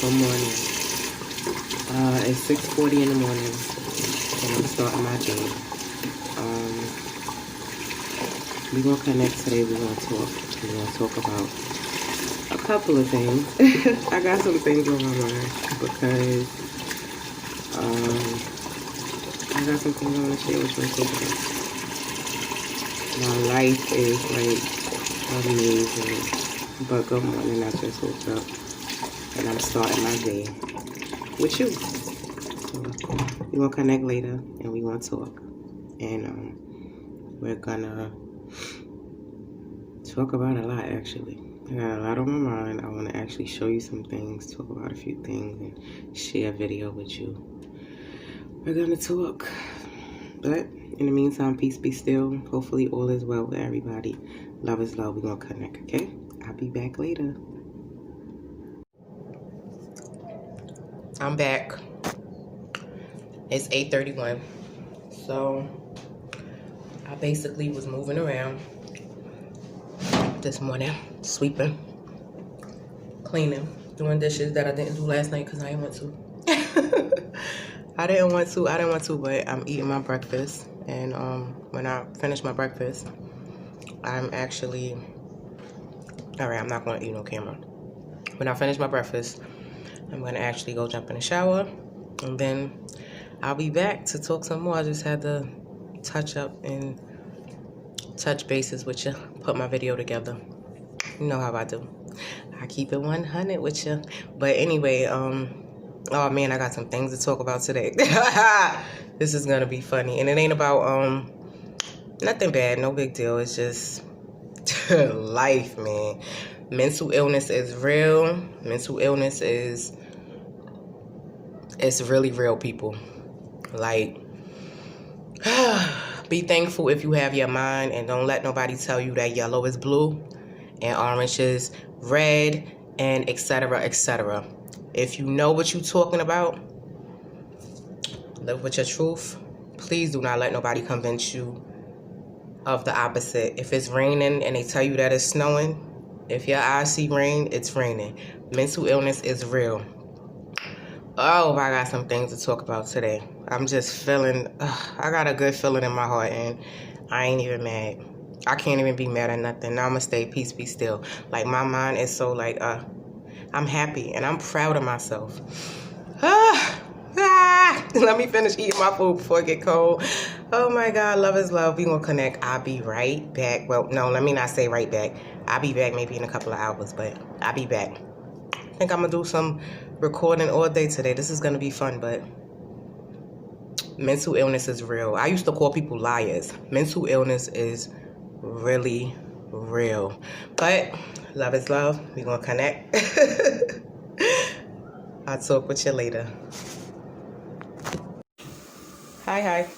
beautiful morning. It's 6:40 in the morning, and I'm starting my day. We're going to connect today. We're going to talk. We're going to talk about a couple of things. I got some things on my mind because I got some things I want to share with you and talk about. My life is like amazing. But good morning, I just woke up and I'm starting my day with you. So we're going to connect later and we're going to talk. And we're going to talk about a lot, actually. I got a lot on my mind. I want to actually show you some things, talk about a few things, and share a video with you. We're going to talk. But in the meantime, peace be still. Hopefully all is well with everybody. Love is love. We're going to connect, okay? I'll be back later. I'm back. It's 8:31. So I basically was moving around this morning, sweeping, cleaning, doing dishes that I didn't do last night because I didn't want to. I didn't want to, but I'm eating my breakfast. And when I finish my breakfast, I'm actually, all right, I'm not going to eat no camera. When I finish my breakfast, I'm going to actually go jump in the shower, and then I'll be back to talk some more. I just had to touch up and touch bases with you, put my video together. You know how I do. I keep it 100 with you. But anyway, oh man, I got some things to talk about today. This is gonna be funny. And it ain't about nothing bad, no big deal. It's just life, man. Mental illness is real. Mental illness is, it's really real, people. Like, be thankful if you have your mind, and don't let nobody tell you that yellow is blue and orange is red, and etc., etc. If you know what you're talking about, live with your truth. Please do not let nobody convince you of the opposite. If it's raining and they tell you that it's snowing, if your eyes see rain, it's raining. Mental illness is real. Oh, I got some things to talk about today. I'm just feeling, I got a good feeling in my heart, and I ain't even mad. I can't even be mad at nothing. Now I'm gonna stay peace, be still. Like, my mind is so like, I'm happy and I'm proud of myself. Let me finish eating my food before it get cold. Oh my God, love is love. We gonna connect. I'll be right back. Well, no, let me not say right back. I'll be back maybe in a couple of hours, but I'll be back. I think I'm gonna do some recording all day today. This is gonna be fun, but mental illness is real. I used to call people liars. Mental illness is really real. But love is love. We gonna connect. I'll talk with you later. Hi.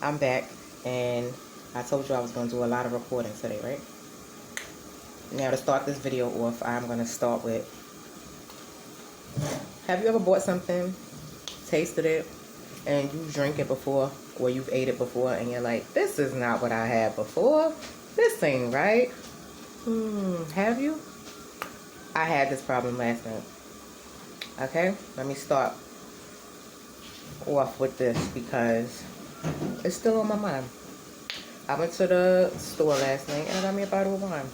I'm back, and I told you I was gonna do a lot of recording today, right? Now, to start this video off, I'm gonna start with, have you ever bought something, tasted it, and you drink it before, or you've ate it before, and you're like, this is not what I had before. This ain't right. Have you? I had this problem last night. Okay, let me start off with this because it's still on my mind. I went to the store last night and I got me a bottle of wine.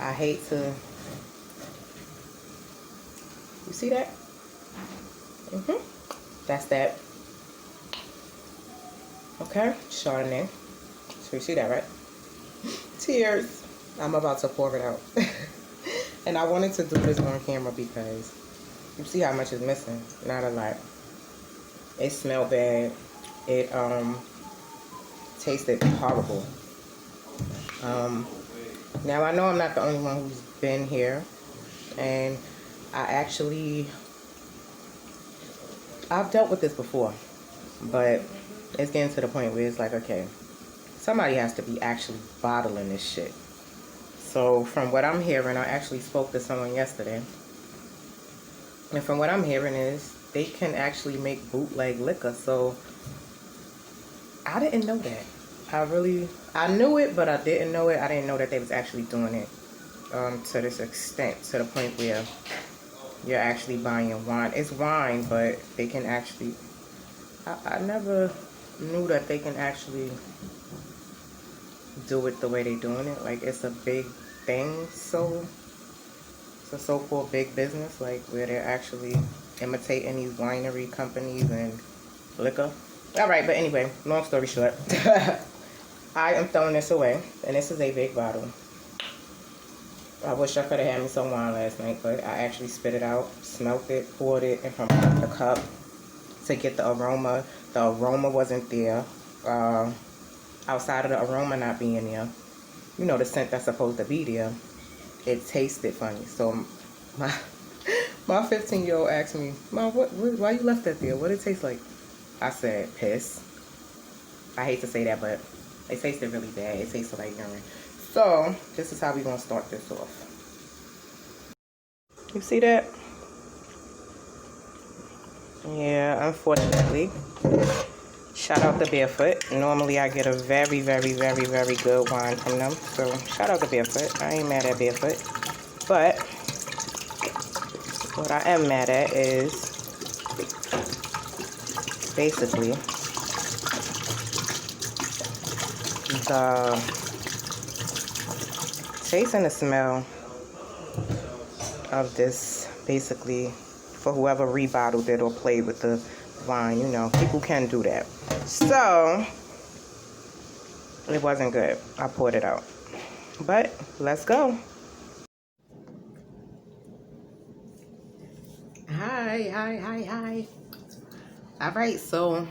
I hate to, you see that? That's that. Okay, Chardonnay. So you see that, right? Tears. I'm about to pour it out. And I wanted to do this on camera because you see how much is missing. Not a lot. It smelled bad. It tasted horrible. Now I know I'm not the only one who's been here, and I've dealt with this before, but it's getting to the point where it's like, okay, somebody has to be actually bottling this shit. So from what I'm hearing, I actually spoke to someone yesterday, and from what I'm hearing is they can actually make bootleg liquor. So I didn't know that. I knew it, but I didn't know it. I didn't know that they was actually doing it to this extent, to the point where you're actually buying wine. It's wine, but they can actually, I never knew that they can actually do it the way they're doing it. Like, it's a big thing, so it's a so-called big business, like where they're actually imitating these winery companies and liquor. All right, but anyway, long story short, I am throwing this away, and this is a big bottle. I wish I could have had me some wine last night, but I actually spit it out, smelt it, poured it in from the cup to get the aroma. The aroma wasn't there. Outside of the aroma not being there, you know, the scent that's supposed to be there, it tasted funny. So my 15-year-old asked me, "Mom, why you left that there? What did it taste like?" I said, "Piss." I hate to say that, but it tasted really bad. It tasted like urine. So this is how we're gonna start this off. You see that? Yeah, unfortunately. Shout out to Barefoot. Normally I get a very, very, very, very good wine from them. So shout out to Barefoot. I ain't mad at Barefoot. But what I am mad at is basically the taste and the smell of this, basically, for whoever rebottled it or played with the wine. You know, people can do that. So it wasn't good. I poured it out. But let's go. Hi. All right, so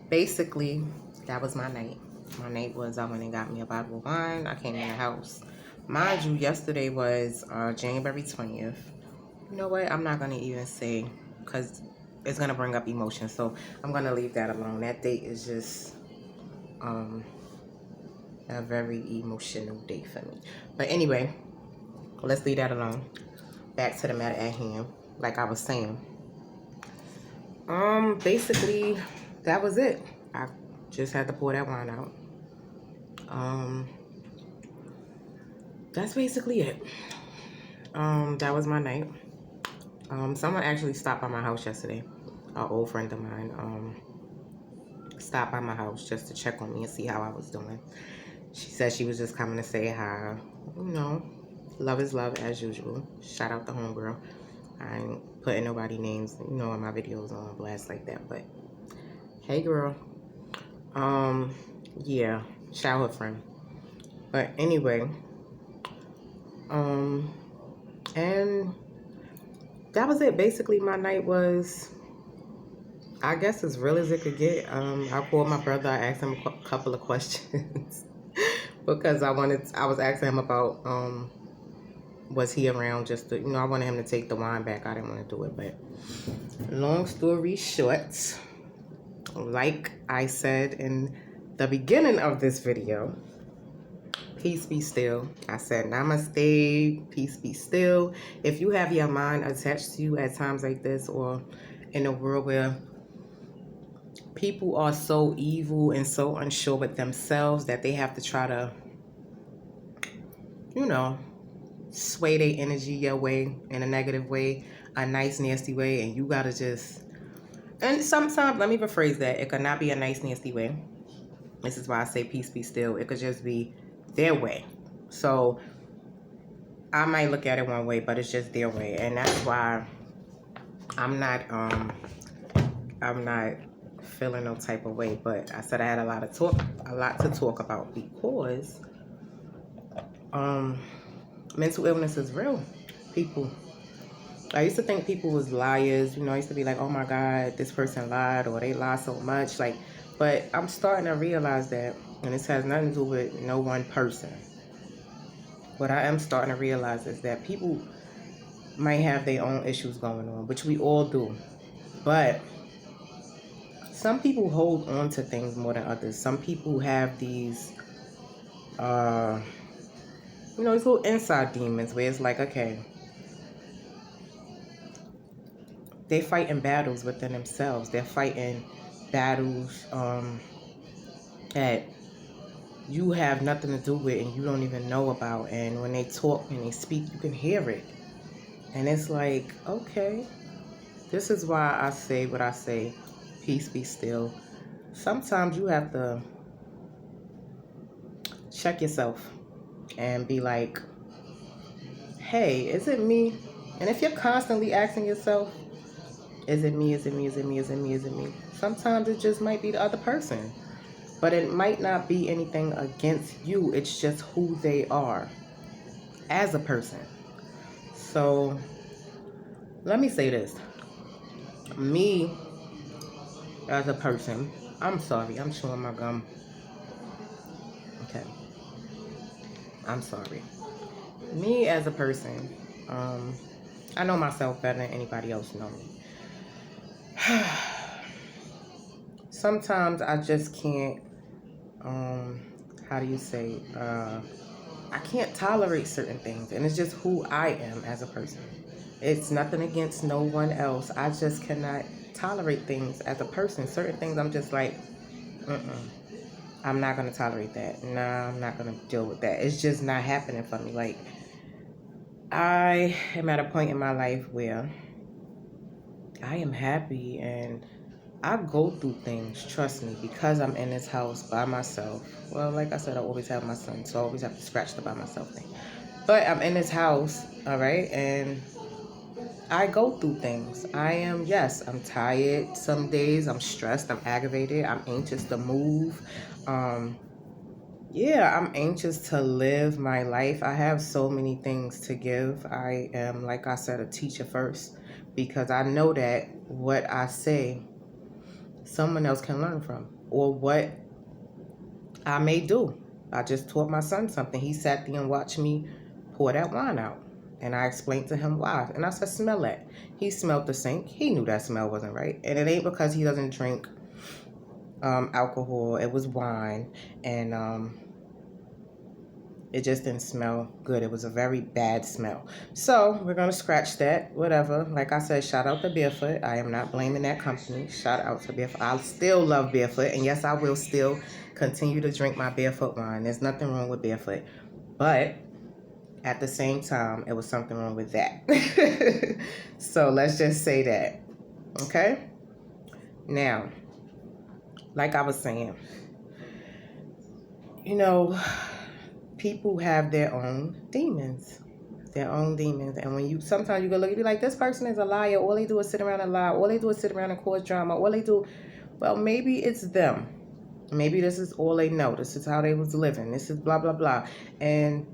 basically that was my night. My night was I went and got me a bottle of wine. I came in the house. Mind you, yesterday was January 20th. You know what? I'm not going to even say, because it's going to bring up emotion. So I'm going to leave that alone. That date is just a very emotional day for me. But anyway, let's leave that alone. Back to the matter at hand. Like I was saying. Basically, that was it. I just had to pour that wine out. That's basically it. That was my night. Someone actually stopped by my house yesterday. An old friend of mine, stopped by my house just to check on me and see how I was doing. She said she was just coming to say hi. You know, love is love as usual. Shout out to homegirl. I ain't putting nobody names, you know, in my videos on blast like that, but hey girl. Yeah, childhood friend. But anyway, and that was it. Basically, my night was, I guess, as real as it could get. I called my brother. I asked him a couple of questions because I was asking him about, was he around, just to, you know, I wanted him to take the wine back. I didn't want to do it, but long story short, like I said in the beginning of this video, peace be still. I said namaste, peace be still. If you have your mind attached to you at times like this, or in a world where people are so evil and so unsure with themselves that they have to try to, you know, sway their energy your way in a negative way, a nice nasty way, and you gotta just, and sometimes, let me rephrase that, it could not be a nice nasty way. This is why I say peace be still. It could just be their way. So I might look at it one way, but it's just their way. And that's why I'm not feeling no type of way. But I said I had a lot to talk about, because mental illness is real. People, I used to think people was liars. You know, I used to be like, oh my God, this person lied, or they lie so much. Like, but I'm starting to realize that, and this has nothing to do with no one person. What I am starting to realize is that people might have their own issues going on, which we all do. But some people hold on to things more than others. Some people have these, you know, these little inside demons where it's like, okay, they fighting battles within themselves. They're fighting battles at you have nothing to do with and you don't even know about. And when they talk and they speak, you can hear it. And it's like, okay, this is why I say what I say. Peace be still. Sometimes you have to check yourself and be like, hey, is it me? And if you're constantly asking yourself, is it me? Is it me? Is it me? Is it me? Is it me? Sometimes it just might be the other person. But it might not be anything against you. It's just who they are as a person. So let me say this. Me as a person, I'm sorry, I'm chewing my gum. Okay. I'm sorry. Me as a person, I know myself better than anybody else know me. Sometimes I just can't, how do you say, I can't tolerate certain things, and it's just who I am as a person. It's nothing against no one else. I just cannot tolerate things as a person. Certain things I'm just like, I'm not going to tolerate that. Nah, I'm not going to deal with that. It's just not happening for me. Like, I am at a point in my life where I am happy and I go through things, trust me, because I'm in this house by myself. Well, like I said, I always have my son, so I always have to scratch the by myself thing. But I'm in this house, all right, and I go through things. Yes, I'm tired some days. I'm stressed. I'm aggravated. I'm anxious to move. Yeah, I'm anxious to live my life. I have so many things to give. I am, like I said, a teacher first because I know that what I say, someone else can learn from, or what I may do. I just taught my son something. He sat there and watched me pour that wine out. And I explained to him why. And I said, smell that. He smelled the sink. He knew that smell wasn't right. And it ain't because he doesn't drink alcohol. It was wine. And it just didn't smell good. It was a very bad smell. So we're going to scratch that. Whatever. Like I said, shout out to Barefoot. I am not blaming that company. Shout out to Barefoot. I still love Barefoot. And yes, I will still continue to drink my Barefoot wine. There's nothing wrong with Barefoot. But at the same time, it was something wrong with that. So let's just say that. Okay? Now, like I was saying, people have their own demons. And when you, sometimes you go look, you be like, this person is a liar. All they do is sit around and lie. All they do is sit around and cause drama. All they do, well, maybe it's them. Maybe this is all they know. This is how they was living. This is blah, blah, blah. And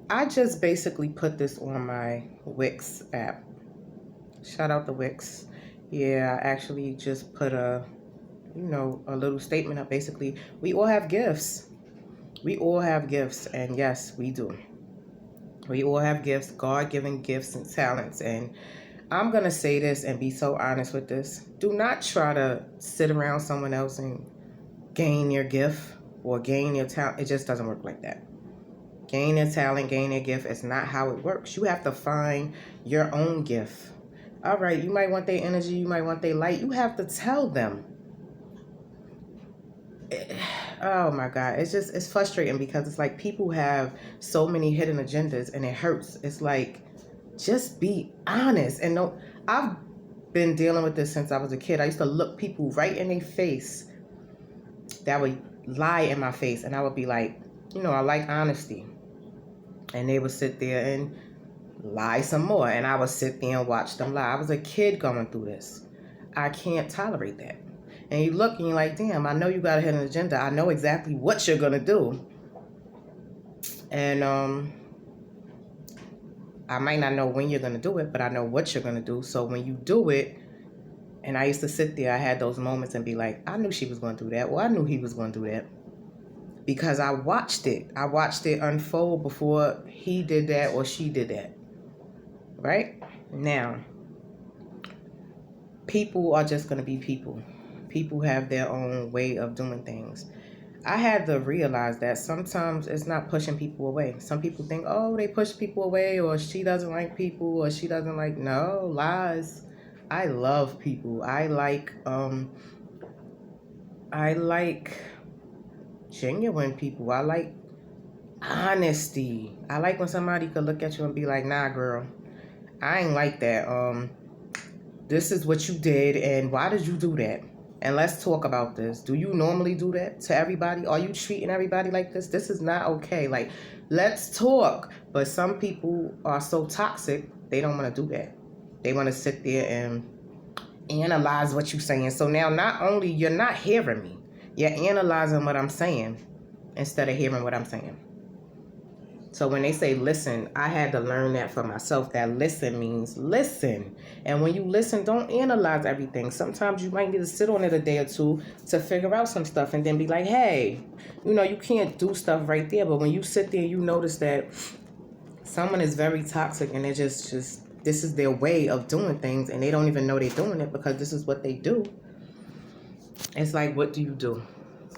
I just basically put this on my Wix app. Shout out to Wix. Yeah, I actually just put a little statement up. Basically, we all have gifts. We all have gifts, and yes, we do. We all have gifts, God-given gifts and talents. And I'm going to say this and be so honest with this. Do not try to sit around someone else and gain your gift or gain your talent. It just doesn't work like that. Gain their talent, gain their gift. It's not how it works. You have to find your own gift. All right, you might want their energy. You might want their light. You have to tell them. Oh my God. It's frustrating because it's like people have so many hidden agendas and it hurts. It's like, just be honest. And no, I've been dealing with this since I was a kid. I used to look people right in their face that would lie in my face. And I would be like, I like honesty. And they would sit there and lie some more. And I would sit there and watch them lie. I was a kid going through this. I can't tolerate that. And you look and you're like, damn, I know you got a hidden agenda. I know exactly what you're going to do. And I might not know when you're going to do it, but I know what you're going to do. So when you do it, and I used to sit there, I had those moments and be like, I knew she was going to do that. Well, I knew he was going to do that. Because I watched it. I watched it unfold before he did that or she did that. Right? Now, people are just going to be people. People have their own way of doing things. I had to realize that sometimes it's not pushing people away. Some people think, oh, they push people away, or she doesn't like people, or she doesn't like, no, lies. I love people. I like genuine people. I like honesty. I like when somebody could look at you and be like, nah, girl, I ain't like that. This is what you did, and why did you do that? And let's talk about this. Do you normally do that to everybody? Are you treating everybody like this? This is not okay. Like, let's talk. But some people are so toxic, they don't want to do that. They want to sit there and analyze what you're saying. So now, not only you're not hearing me, you're analyzing what I'm saying instead of hearing what I'm saying. So when they say listen, I had to learn that for myself, that listen means listen. And when you listen, don't analyze everything. Sometimes you might need to sit on it a day or two to figure out some stuff and then be like, hey, you can't do stuff right there. But when you sit there, you notice that someone is very toxic and they're just this is their way of doing things and they don't even know they're doing it because this is what they do. It's like, what do you do?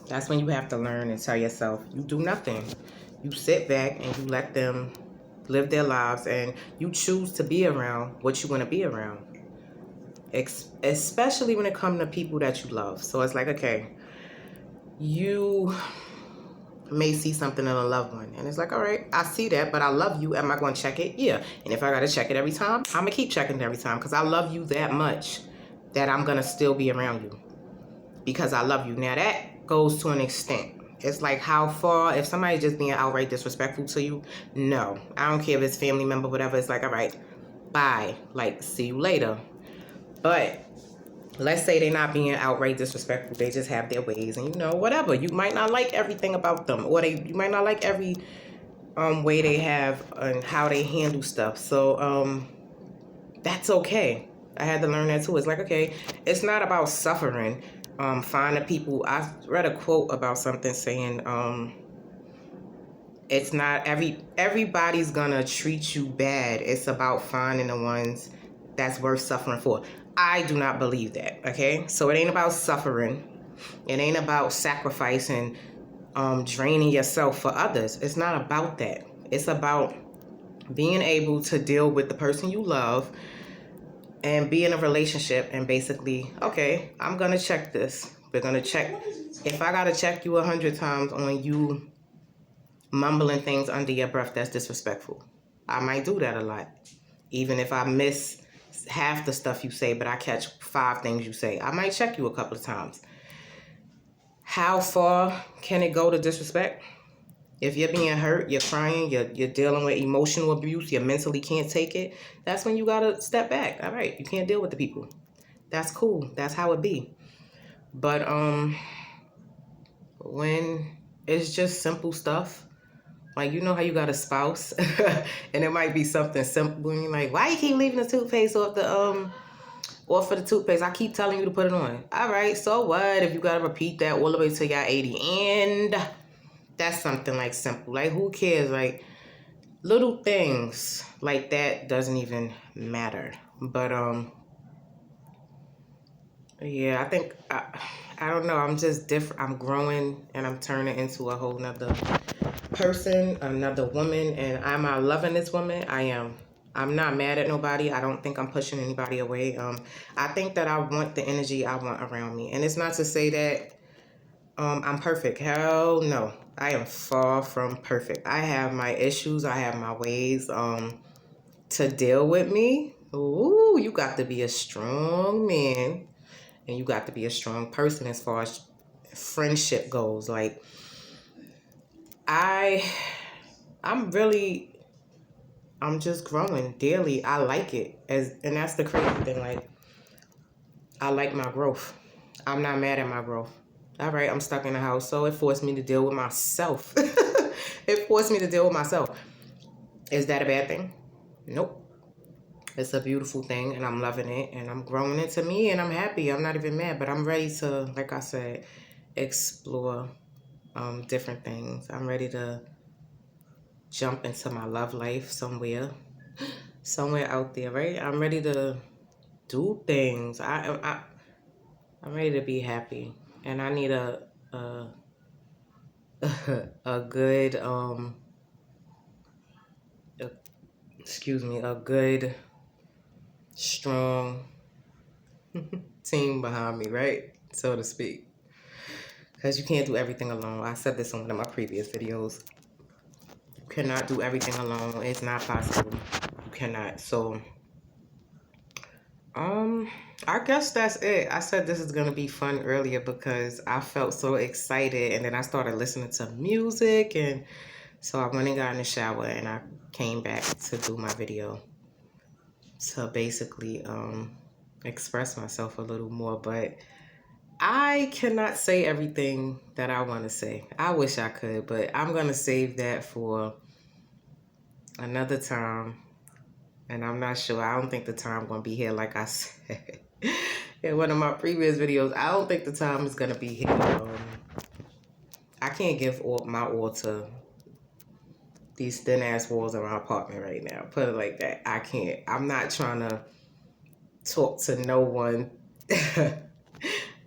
That's when you have to learn and tell yourself, you do nothing. You sit back and you let them live their lives and you choose to be around what you want to be around. Especially when it comes to people that you love. So it's like, okay, you may see something in a loved one and it's like, all right, I see that, but I love you. Am I going to check it? Yeah. And if I got to check it every time, I'm going to keep checking it every time because I love you that much that I'm going to still be around you because I love you. Now that goes to an extent. It's like how far, if somebody's just being outright disrespectful to you, no. I don't care if it's family member, whatever. It's like, all right, bye. Like, see you later. But let's say they're not being outright disrespectful. They just have their ways and, whatever. You might not like everything about them or you might not like every way they have and how they handle stuff. So that's okay. I had to learn that too. It's like, okay, it's not about suffering. Finding people. I read a quote about something saying, it's not everybody's gonna treat you bad. It's about finding the ones that's worth suffering for. I do not believe that. Okay, so it ain't about suffering. It ain't about sacrificing, draining yourself for others. It's not about that. It's about being able to deal with the person you love and be in a relationship and basically, okay, I'm going to check this. We're going to check. If I got to check you 100 times on you mumbling things under your breath, that's disrespectful. I might do that a lot. Even if I miss half the stuff you say, but I catch 5 things you say, I might check you a couple of times. How far can it go to disrespect? If you're being hurt, you're crying, you're dealing with emotional abuse, you mentally can't take it, that's when you gotta step back. All right, you can't deal with the people. That's cool. That's how it be. But when it's just simple stuff, like how you got a spouse, and it might be something simple, and you're like, why you keep leaving the toothpaste off for the toothpaste? I keep telling you to put it on. All right, so what if you gotta repeat that all the way till y'all 80? And that's something like simple. Like, who cares? Like, little things like that doesn't even matter. But yeah, I think I don't know. I'm just different. I'm growing and I'm turning into a whole nother person, another woman. And am I loving this woman? I am. I'm not mad at nobody. I don't think I'm pushing anybody away. I think that I want the energy I want around me, and it's not to say that I'm perfect. Hell no. I am far from perfect. I have my issues. I have my ways to deal with me. Ooh, you got to be a strong man and you got to be a strong person as far as friendship goes. Like, I'm just growing daily. I like it. And that's the crazy thing. Like, I like my growth. I'm not mad at my growth. All right, I'm stuck in the house, so it forced me to deal with myself. It forced me to deal with myself. Is that a bad thing? Nope. It's a beautiful thing, and I'm loving it, and I'm growing into me, and I'm happy. I'm not even mad, but I'm ready to, like I said, explore different things. I'm ready to jump into my love life somewhere out there, right? I'm ready to do things. I'm ready to be happy, and I need a good a good strong team behind me, right? So to speak. Because you can't do everything alone. I said this on one of my previous videos. You cannot do everything alone. It's not possible. You cannot. So, I guess that's it. I said this is going to be fun earlier because I felt so excited. And then I started listening to music. And so I went and got in the shower. And I came back to do my video. To basically express myself a little more. But I cannot say everything that I want to say. I wish I could, but I'm going to save that for another time. And I'm not sure. I don't think the time going to be here like I said in one of my previous videos. I don't think the time is going to be here. I can't give my all to these thin-ass walls in my apartment right now. Put it like that. I can't. I'm not trying to talk to no one.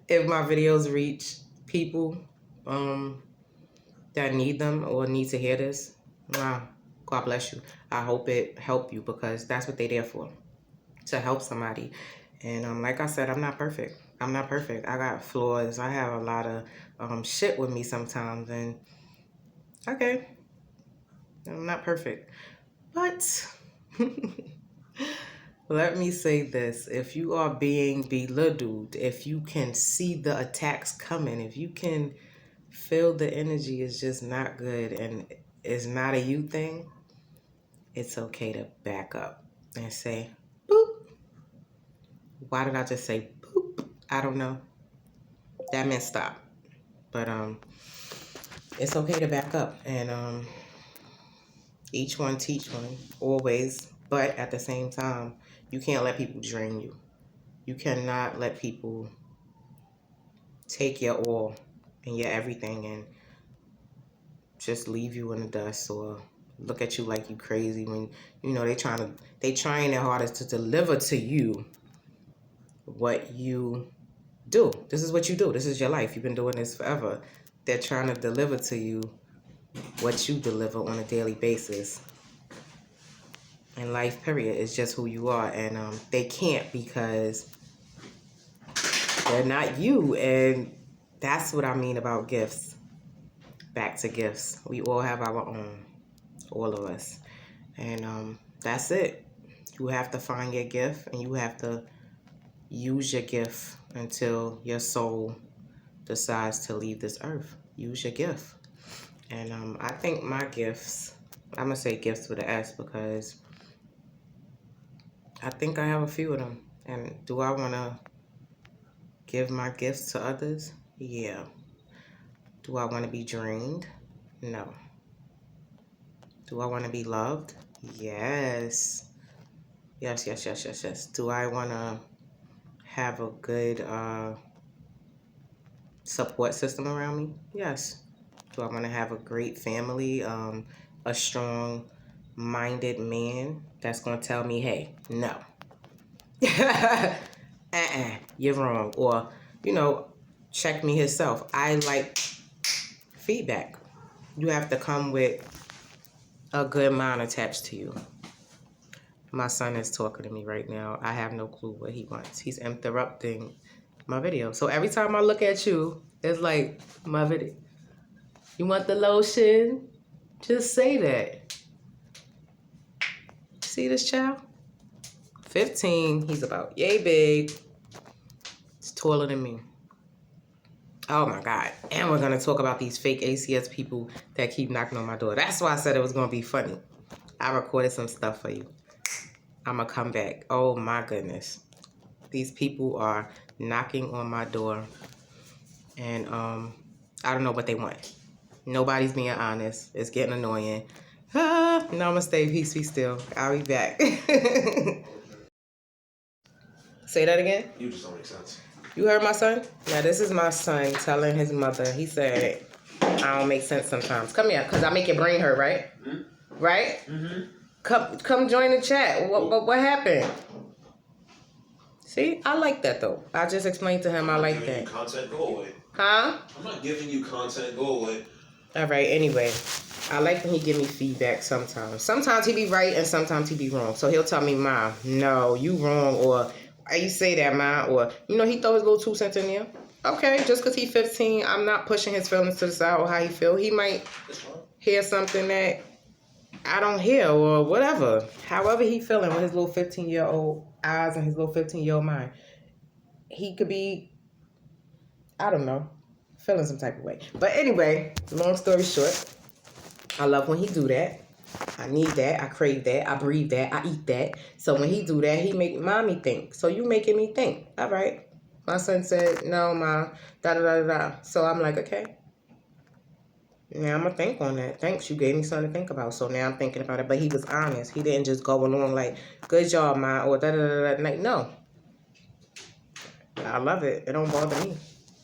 If my videos reach people that need them or need to hear this, wow, God bless you. I hope it help you because that's what they're there for, to help somebody. And like I said, I'm not perfect. I'm not perfect. I got flaws. I have a lot of shit with me sometimes. And okay, I'm not perfect. But let me say this. If you are being belittled, if you can see the attacks coming, if you can feel the energy is just not good and it's not a you thing, it's okay to back up and say, boop. Why did I just say boop? I don't know. That meant stop. But it's okay to back up and each one teach one, always. But at the same time, you can't let people drain you. You cannot let people take your all and your everything and just leave you in the dust or look at you like you crazy when, you know, they trying their hardest to deliver to you what you do. This is what you do. This is your life. You've been doing this forever. They're trying to deliver to you what you deliver on a daily basis. And life, period, is just who you are. And they can't because they're not you. And that's what I mean about gifts. Back to gifts. We all have our own. All of us. And that's it. You have to find your gift and you have to use your gift until your soul decides to leave this earth. Use your gift. And I think my gifts, I'm going to say gifts with an S because I think I have a few of them. And do I want to give my gifts to others? Yeah. Do I want to be drained? No. Do I want to be loved? Yes. Yes. Do I want to have a good support system around me? Yes. Do I want to have a great family, a strong-minded man that's going to tell me, hey, no. You're wrong. Or, you know, check me himself. I like feedback. You have to come with a good mind attached to you. My son is talking to me right now. I have no clue what he wants. He's interrupting my video. So every time I look at you, it's like my video. You want the lotion? Just say that. See this child? 15. He's about yay big. He's taller than me. Oh my God. And we're going to talk about these fake ACS people that keep knocking on my door. That's why I said it was going to be funny. I recorded some stuff for you. I'm going to come back. Oh my goodness. These people are knocking on my door. And I don't know what they want. Nobody's being honest. It's getting annoying. Namaste. Peace be still. I'll be back. Say that again? You just don't make sense. You heard my son? Now, this is my son telling his mother. He said, I don't make sense sometimes. Come here, because I make your brain hurt, right? Mm-hmm. Right? Mm-hmm. Come join the chat. What happened? See? I like that, though. I just explained to him I like that. You content, go away. Huh? I'm not giving you content, go away. All right, anyway. I like when he give me feedback sometimes. Sometimes he be right and sometimes he be wrong. So he'll tell me, Mom, no, you wrong, or you say that, Ma, or, you know, he throw his little 2 cents in there. Okay, just because he's 15, I'm not pushing his feelings to the side or how he feel. He might hear something that I don't hear or whatever. However he feeling with his little 15-year-old eyes and his little 15-year-old mind. He could be, I don't know, feeling some type of way. But anyway, long story short, I love when he do that. I need that. I crave that. I breathe that. I eat that. So when he do that, he make mommy think. So you making me think. All right. My son said, no, ma, da-da-da-da. So I'm like, okay. Now I'm going to think on that. Thanks. You gave me something to think about. So now I'm thinking about it. But he was honest. He didn't just go along like, good job, ma, or da-da-da-da. Like, no. I love it. It don't bother me.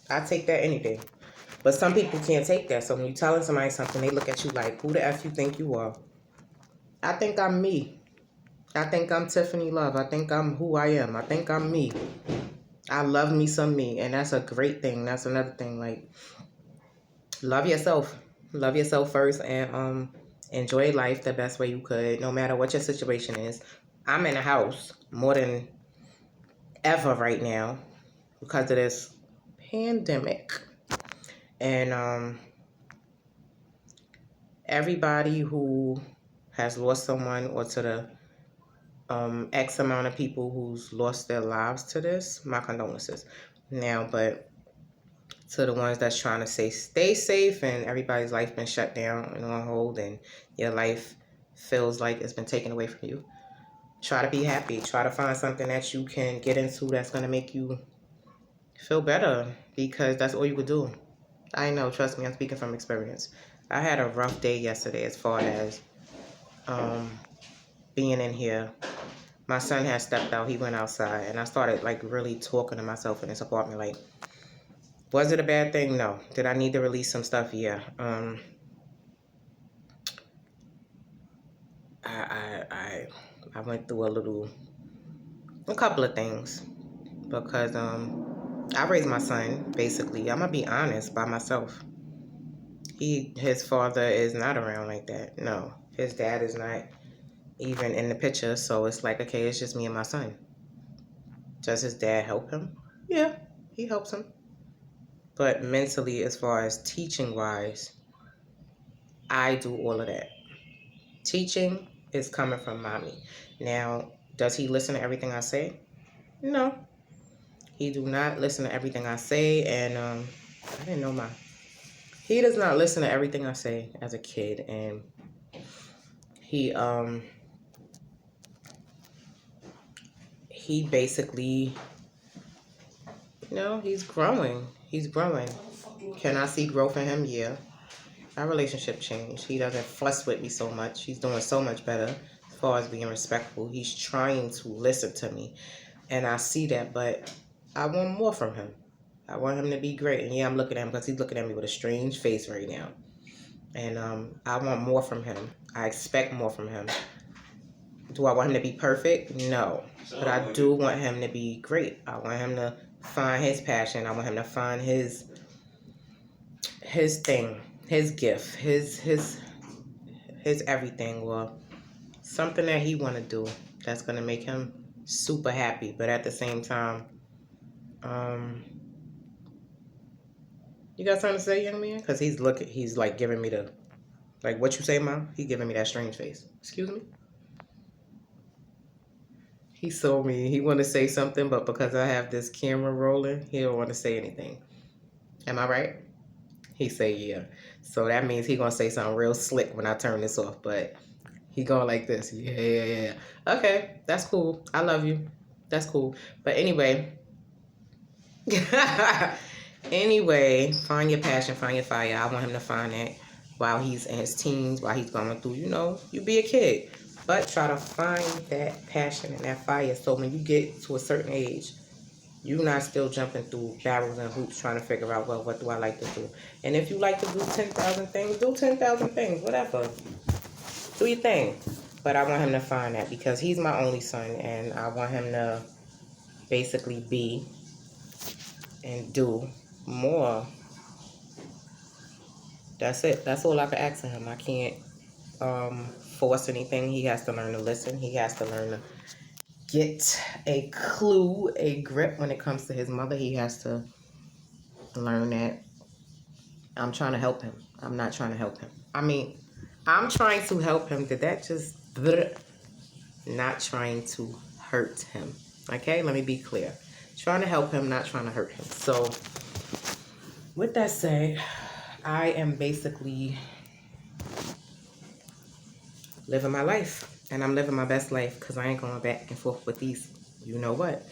I take that any day. But some people can't take that. So when you telling somebody something, they look at you like, who the F you think you are? I think I'm me. I think I'm Tiffany Love. I think I'm who I am. I think I'm me. I love me some me. And that's a great thing. That's another thing. Like, love yourself. Love yourself first and enjoy life the best way you could, no matter what your situation is. I'm in a house more than ever right now because of this pandemic. And everybody who has lost someone or to the X amount of people who's lost their lives to this, my condolences. Now, but to the ones that's trying to say stay safe and everybody's life been shut down and on hold and your life feels like it's been taken away from you, try to be happy. Try to find something that you can get into that's going to make you feel better because that's all you could do. I know, trust me, I'm speaking from experience. I had a rough day yesterday as far as being in here. My son had stepped out. He went outside, and I started like really talking to myself in this apartment. Like, was it a bad thing? No. Did I need to release some stuff? Yeah. I went through a couple of things because I raised my son basically. I'm gonna be honest by myself. His father is not around like that. No, his dad is not even in the picture. So it's like, okay, it's just me and my son. Does his dad help him? Yeah, he helps him. But mentally, as far as teaching wise, I do all of that. Teaching is coming from mommy. Now, does he listen to everything I say? No. He do not listen to everything I say, and I didn't know he does not listen to everything I say as a kid, and he basically, he's growing. He's growing. Can I see growth in him? Yeah. Our relationship changed. He doesn't fuss with me so much. He's doing so much better as far as being respectful. He's trying to listen to me. And I see that, but I want more from him. I want him to be great. And yeah, I'm looking at him because he's looking at me with a strange face right now. And I want more from him. I expect more from him. Do I want him to be perfect? No. But I do want him to be great. I want him to find his passion. I want him to find his thing, his gift, his everything, or something that he want to do that's going to make him super happy. But at the same time, you got something to say, young man? Because he's like giving me the, like, what you say, Mom? He giving me that strange face. Excuse me? He saw me. He want to say something, but because I have this camera rolling, he don't want to say anything. Am I right? He say yeah. So that means he gonna say something real slick when I turn this off, but he going like this. Yeah. Okay, that's cool. I love you. That's cool. But anyway, find your passion, find your fire. I want him to find that while he's in his teens, while he's going through, you be a kid. But try to find that passion and that fire so when you get to a certain age, you're not still jumping through barrels and hoops trying to figure out, well, what do I like to do? And if you like to do 10,000 things, do 10,000 things, whatever. Do your thing. But I want him to find that because he's my only son and I want him to basically be and do more. That's it. That's all I can ask of him. I can't force anything. He has to learn to listen. He has to learn to get a clue, a grip when it comes to his mother. He has to learn that I'm trying to help him. I'm not trying to help him. I mean, I'm trying to help him. Did that just... Not trying to hurt him. Okay, let me be clear. Trying to help him, not trying to hurt him. So, with that said, I am basically living my life. And I'm living my best life because I ain't going back and forth with these, you know what.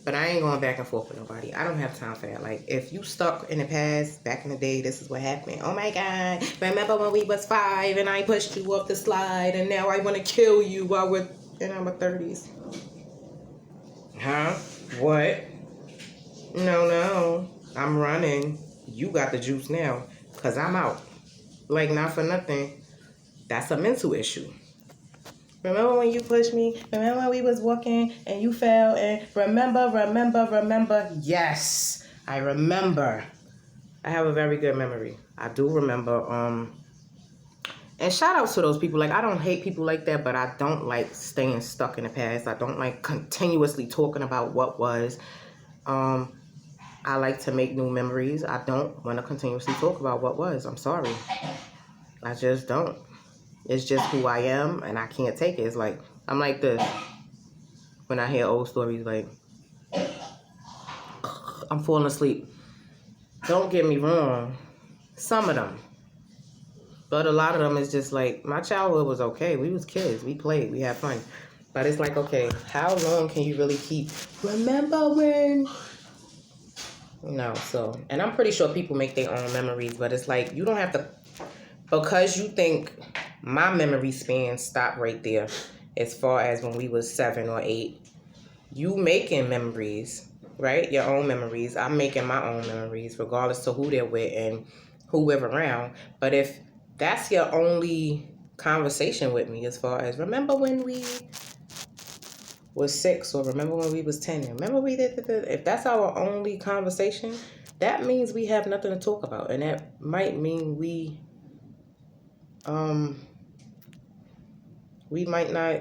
But I ain't going back and forth with nobody. I don't have time for that. Like, if you stuck in the past, back in the day, this is what happened. Oh my God, remember when we was 5 and I pushed you off the slide and now I want to kill you while we're in our 30s. Huh? What? No. I'm running. You got the juice now because I'm out. Like, not for nothing. That's a mental issue. Remember when you pushed me? Remember when we was walking and you fell? And remember. Yes, I remember. I have a very good memory. I do remember. And shout out to those people. Like, I don't hate people like that, but I don't like staying stuck in the past. I don't like continuously talking about what was. I like to make new memories. I don't want to continuously talk about what was. I'm sorry. I just don't. It's just who I am, and I can't take it. It's like, I'm like this. When I hear old stories, like, I'm falling asleep. Don't get me wrong. Some of them. But a lot of them is just like, my childhood was okay. We was kids. We played. We had fun. But it's like, okay, how long can you really keep? Remember when? No, so. And I'm pretty sure people make their own memories, but it's like, you don't have to. Because you think my memory span stopped right there as far as when we was 7 or 8. You making memories, right? Your own memories. I'm making my own memories, regardless to who they're with and who we're around. But if that's your only conversation with me as far as, remember when we was 6 or remember when we was 10, remember we did, if that's our only conversation, that means we have nothing to talk about. And that might mean we might not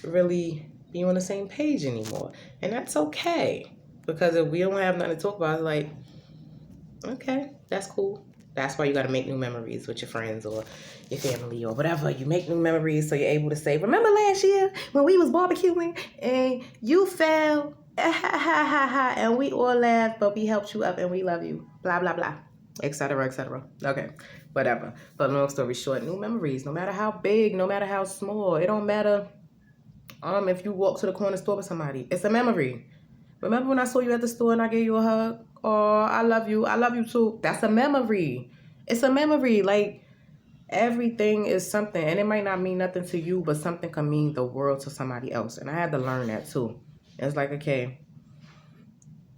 really be on the same page anymore. And that's okay. Because if we don't have nothing to talk about, it's like, okay, that's cool. That's why you got to make new memories with your friends or your family or whatever. You make new memories so you're able to say, remember last year when we was barbecuing and you fell, and we all laughed, but we helped you up and we love you, blah, blah, blah, etc., etc. Okay, whatever. But long story short, new memories, no matter how big, no matter how small, it don't matter if you walk to the corner store with somebody. It's a memory. Remember when I saw you at the store and I gave you a hug? Oh, I love you too. That's a memory. It's a memory. Like, everything is something. And it might not mean nothing to you, but something can mean the world to somebody else. And I had to learn that too. It's like, okay,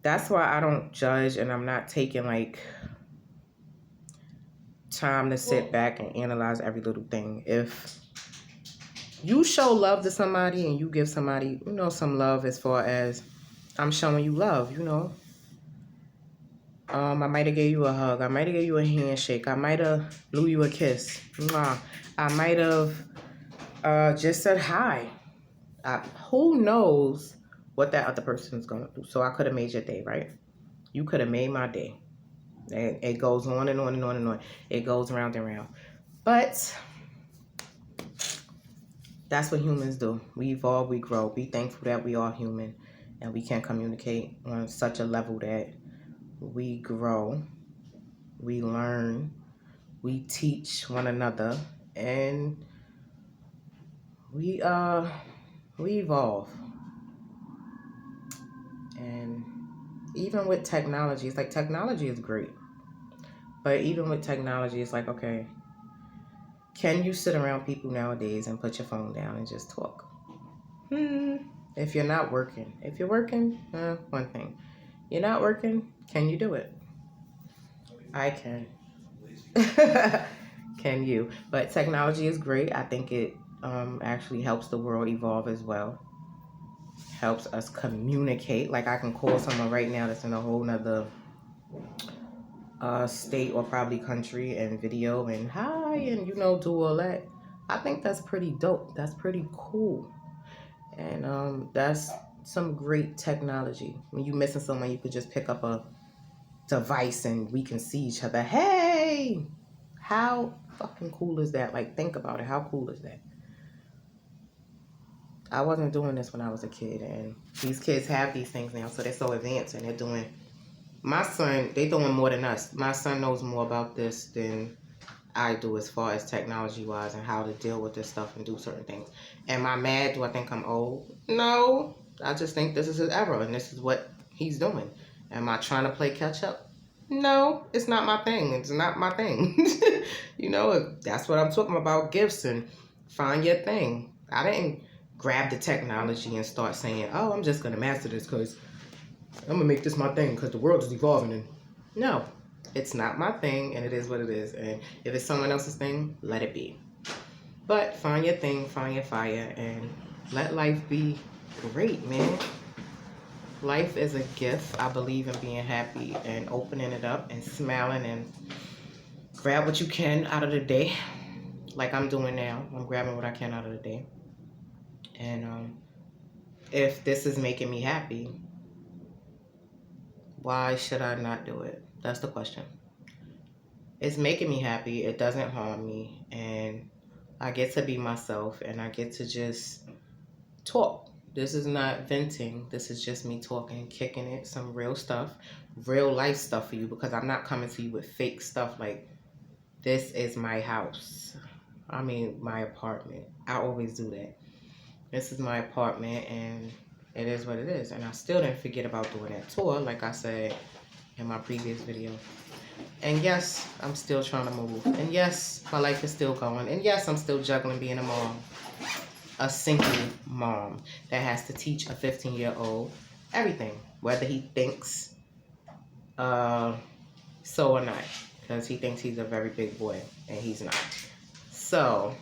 that's why I don't judge and I'm not taking like time to sit back and analyze every little thing. If you show love to somebody and you give somebody, some love as far as I'm showing you love, I might have gave you a hug. I might have gave you a handshake. I might have blew you a kiss. I might have just said hi. Who knows what that other person is going to do. So I could have made your day, right? You could have made my day. And it goes on and on and on and on. It goes round and round. But that's what humans do. We evolve, we grow. Be thankful that we are human and we can communicate on such a level that we grow, we learn, we teach one another, and we evolve. And even with technology, it's like technology is great. But even with technology, it's like, okay, can you sit around people nowadays and put your phone down and just talk? If you're not working. If you're working, one thing. You're not working, can you do it? I can. Can you? But technology is great. I think it actually helps the world evolve as well. Helps us communicate. Like, I can call someone right now that's in a whole nother state or probably country and video and hi and do all that. I think that's pretty dope. That's pretty cool. And that's some great technology. When you're missing someone, you could just pick up a device and we can see each other. Hey, how fucking cool is that? Like, think about it. How cool is that? I wasn't doing this when I was a kid, and these kids have these things now, so they're so advanced, and they're doing. My son, they doing more than us. My son knows more about this than I do as far as technology wise and how to deal with this stuff and do certain things. Am I mad? Do I think I'm old? No. I just think this is his era and this is what he's doing. Am I trying to play catch up? No, it's not my thing. It's not my thing. You know, that's what I'm talking about. Gifts and find your thing. I didn't grab the technology and start saying, oh, I'm just going to master this because I'm going to make this my thing because the world is evolving. And no. It's not my thing, and it is what it is. And if it's someone else's thing, let it be. But find your thing, find your fire, and let life be great, man. Life is a gift. I believe in being happy and opening it up and smiling and grab what you can out of the day, like I'm doing now. I'm grabbing what I can out of the day. And if this is making me happy, why should I not do it? That's the question. It's making me happy. It doesn't harm me. And I get to be myself. And I get to just talk. This is not venting. This is just me talking, kicking it. Some real stuff. Real life stuff for you. Because I'm not coming to you with fake stuff like, this is my house. I mean, my apartment. I always do that. This is my apartment. And it is what it is. And I still didn't forget about doing that tour. Like I said in my previous video. And yes, I'm still trying to move. And yes, my life is still going. And yes, I'm still juggling being a mom. A single mom that has to teach a 15-year-old everything. Whether he thinks so or not. Because he thinks he's a very big boy. And he's not. So,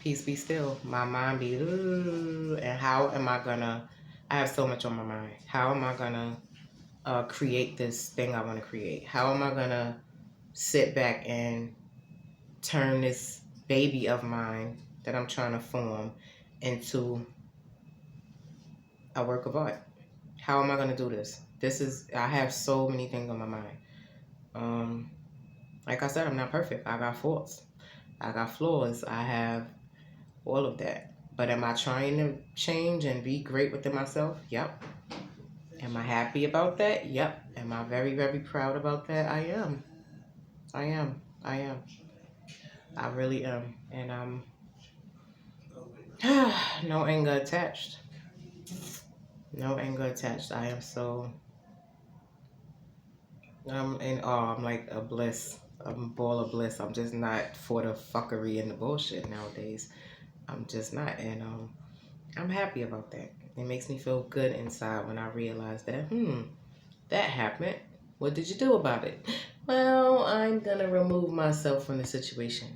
peace be still. My mind be, ooh. And how am I gonna... I have so much on my mind. How am I gonna create this thing I want to create? How am I gonna sit back and turn this baby of mine that I'm trying to form into a work of art? How am I gonna do this? I have so many things on my mind. Like I said, I'm not perfect. I got faults. I got flaws. I have all of that. But am I trying to change and be great within myself? Yep. Am I happy about that? Yep. Am I very, very proud about that? I am. I am. I really am. And no anger attached. No anger attached. I am so... I'm in awe. I'm like a bliss. I'm a ball of bliss. I'm just not for the fuckery and the bullshit nowadays. I'm just not. And I'm happy about that. It makes me feel good inside when I realize that, that happened. What did you do about it? Well, I'm gonna remove myself from the situation.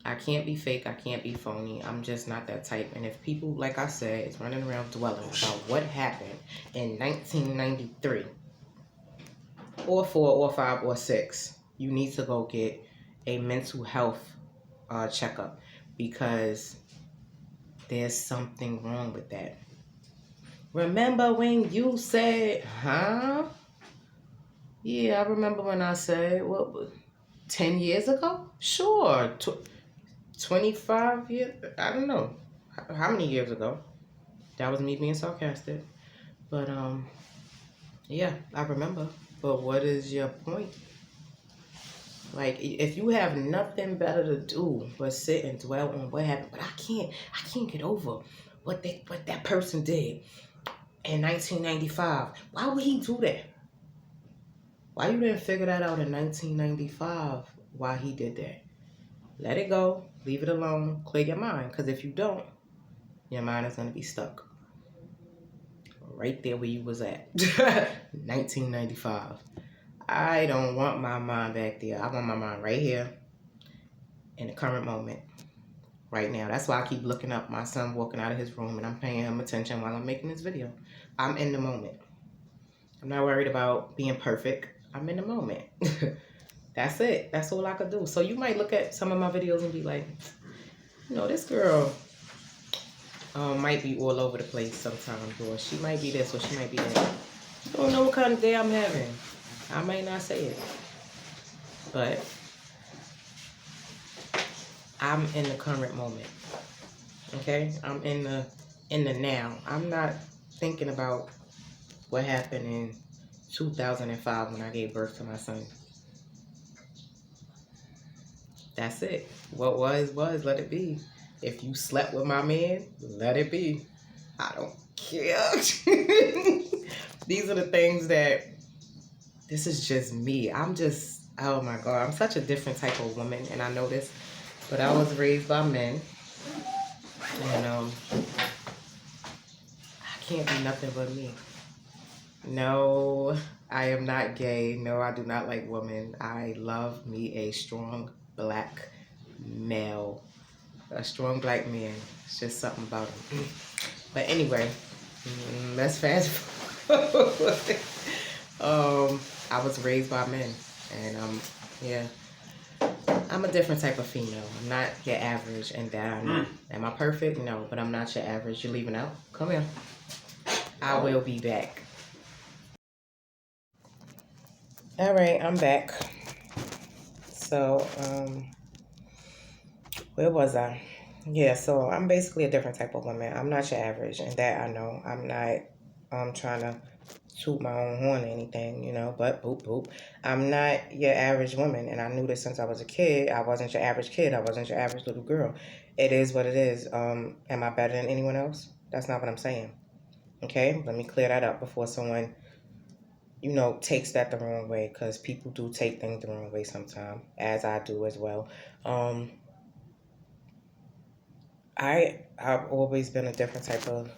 I can't be fake. I can't be phony. I'm just not that type. And if people, like I said, is running around dwelling about what happened in 1993, or 4, or 5, or 6, you need to go get a mental health checkup, because there's something wrong with that. Remember when you said, huh? Yeah, I remember when I said, what, 10 years ago? Sure. 25 years? I don't know. How many years ago? That was me being sarcastic. But, yeah, I remember. But what is your point? Like, if you have nothing better to do but sit and dwell on what happened, but I can't get over what that person did in 1995. Why would he do that? Why you didn't figure that out in 1995? Why he did that? Let it go. Leave it alone. Clear your mind. Because if you don't, your mind is going to be stuck right there where you was at. 1995. I don't want my mind back there. I want my mind right here in the current moment. Right now. That's why I keep looking up my son walking out of his room and I'm paying him attention while I'm making this video. I'm in the moment. I'm not worried about being perfect. I'm in the moment. That's it. That's all I could do. So you might look at some of my videos and be like, you know, this girl, might be all over the place sometimes, or she might be this, or she might be that. I don't know what kind of day I'm having. I might not say it, but I'm in the current moment. Okay, I'm in the now. I'm not thinking about what happened in 2005 when I gave birth to my son. That's it. What was, let it be. If you slept with my man, let it be. I don't care. These are the things that, this is just me. I'm just, oh my God, I'm such a different type of woman, and I know this, but I was raised by men, and I can't be nothing but me. No, I am not gay. No, I do not like women. I love me a strong black male. A strong black man. It's just something about him. But anyway, let's fast forward. I was raised by men, and yeah, I'm a different type of female. I'm not your average, and that I know. Am I perfect? No, but I'm not your average. You're leaving out? Come here. I will be back. All right, I'm back. So, where was I? Yeah, so I'm basically a different type of woman. I'm not your average, and that I know. I'm not trying to toot my own horn or anything, but boop, boop. I'm not your average woman, and I knew this since I was a kid. I wasn't your average kid. I wasn't your average little girl. It is what it is. Am I better than anyone else? That's not what I'm saying. Okay? Let me clear that up before someone, takes that the wrong way, because people do take things the wrong way sometimes, as I do as well. I've always been a different type of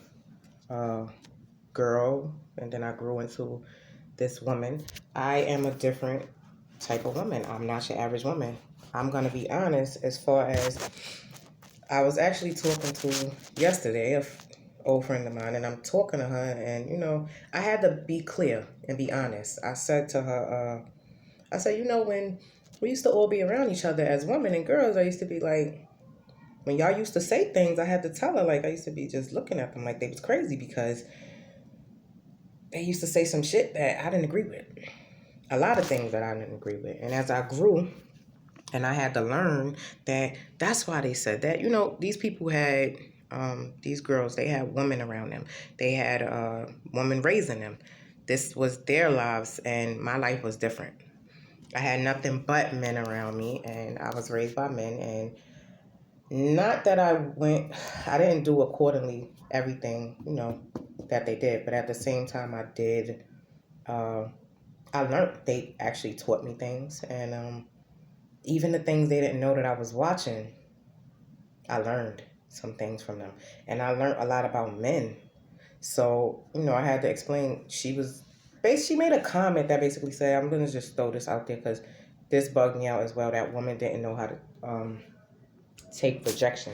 girl, and then I grew into this woman. I am a different type of woman. I'm not your average woman. I'm gonna be honest. As far as, I was actually talking to yesterday a old friend of mine, and I'm talking to her, and I had to be clear and be honest. I said to her, I said, when we used to all be around each other as women and girls, I used to be like, when y'all used to say things, I had to tell her, like, I used to be just looking at them like they was crazy, because they used to say some shit that I didn't agree with. A lot of things that I didn't agree with. And as I grew, and I had to learn that that's why they said that. These people had, these girls, they had women around them. They had women raising them. This was their lives, and my life was different. I had nothing but men around me, and I was raised by men, and not that I didn't do accordingly everything, that they did, but at the same time I did, I learned, they actually taught me things, and even the things they didn't know that I was watching, I learned some things from them, and I learned a lot about men. So, I had to explain, she made a comment that basically said, I'm going to just throw this out there because this bugged me out as well, that women didn't know how to take rejection.